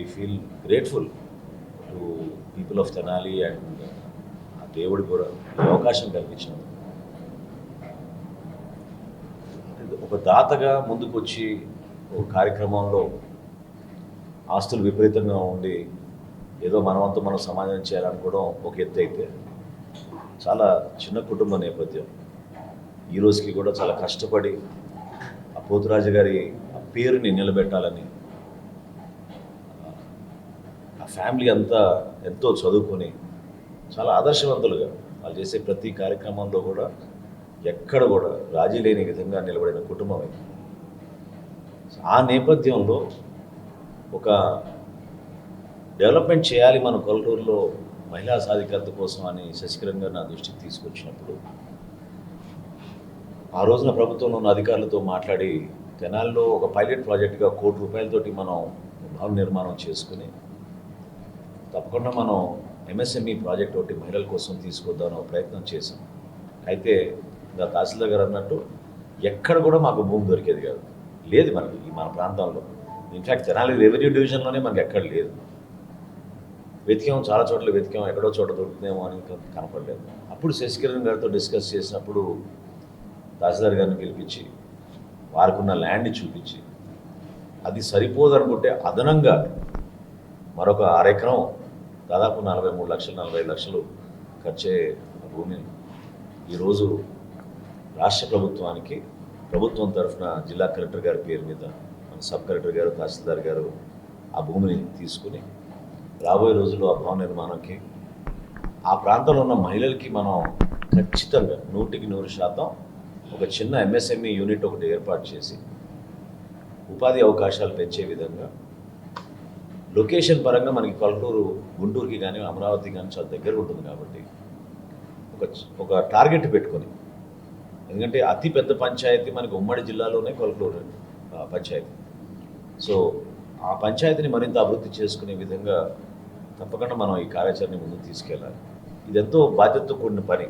We feel grateful to people of Tenali and ఆ దేవుడు కూడా ఈ అవకాశం కల్పించినందుకు. ఒక దాతగా ముందుకు వచ్చి ఒక కార్యక్రమంలో ఆస్తులు విపరీతంగా ఉండి ఏదో మనవంతు మనం సమాధానం చేయాలనుకోవడం ఒక ఎత్తు అయితే, చాలా చిన్న కుటుంబ నేపథ్యం, ఈ రోజుకి కూడా చాలా కష్టపడి ఆ పోతురాజు గారి ఆ పేరుని నిలబెట్టాలని ఆ ఫ్యామిలీ అంతా ఎంతో చదువుకొని చాలా ఆదర్శవంతులుగా వాళ్ళు చేసే ప్రతి కార్యక్రమంలో కూడా ఎక్కడ కూడా రాజీ లేని విధంగా నిలబడిన కుటుంబం అది. ఆ నేపథ్యంలో ఒక డెవలప్మెంట్ చేయాలి మన కొల్లూరులో మహిళా సాధికారత కోసం అని శశికరణ్ గారు నా దృష్టికి తీసుకొచ్చినప్పుడు, ఆ రోజున ప్రభుత్వంలో ఉన్న అధికారులతో మాట్లాడి తెనాలిలో ఒక పైలట్ ప్రాజెక్టుగా ₹1,00,00,000 మనం భవన నిర్మాణం చేసుకుని తప్పకుండా మనం ఎంఎస్ఎంఈ ప్రాజెక్ట్ ఒకటి మహిళల కోసం తీసుకొద్దామని ఒక ప్రయత్నం చేశాం. అయితే ఇంకా తహసీల్దార్ గారు అన్నట్టు ఎక్కడ కూడా మాకు భూమి దొరికేది కాదు, లేదు మనకి మన ప్రాంతంలో. ఇన్ఫ్యాక్ట్ తెనాలి రెవెన్యూ డివిజన్లోనే మనకి ఎక్కడ లేదు. వెతికాం, చాలా చోట్ల వెతికాం, ఎక్కడో చోట దొరుకుతుందేమో అని కనపడలేదు. అప్పుడు శశికరణ్ గారితో డిస్కస్ చేసినప్పుడు తహసీల్దార్ గారిని పిలిపించి వారికి ఉన్న ల్యాండ్ని చూపించి అది సరిపోదు అనుకుంటే అదనంగా మరొక 6 ఎకరం దాదాపు 43 లక్షలు 45 లక్షలు ఖర్చే భూమిని ఈరోజు రాష్ట్ర ప్రభుత్వానికి ప్రభుత్వం తరఫున జిల్లా కలెక్టర్ గారి పేరు మీద మన సబ్ కలెక్టర్ గారు తహసీల్దార్ గారు ఆ భూమిని తీసుకుని రాబోయే రోజుల్లో ఆ భవన నిర్మాణంకి ఆ ప్రాంతంలో ఉన్న మహిళలకి మనం ఖచ్చితంగా 100% ఒక చిన్న ఎంఎస్ఎంఈ యూనిట్ ఒకటి ఏర్పాటు చేసి ఉపాధి అవకాశాలు పెంచే విధంగా, లొకేషన్ పరంగా మనకి కొల్లూరు గుంటూరుకి కానీ అమరావతి కానీ చాలా దగ్గర ఉంటుంది కాబట్టి ఒక టార్గెట్ పెట్టుకొని, ఎందుకంటే అతి పెద్ద పంచాయతీ మనకి ఉమ్మడి జిల్లాలోనే కొల్లూరు పంచాయతీ. సో ఆ పంచాయతీని మరింత అభివృద్ధి చేసుకునే విధంగా తప్పకుండా మనం ఈ కార్యాచరణ ముందుకు తీసుకెళ్ళాలి. ఇదెంతో బాధ్యతతో కూడిన పని.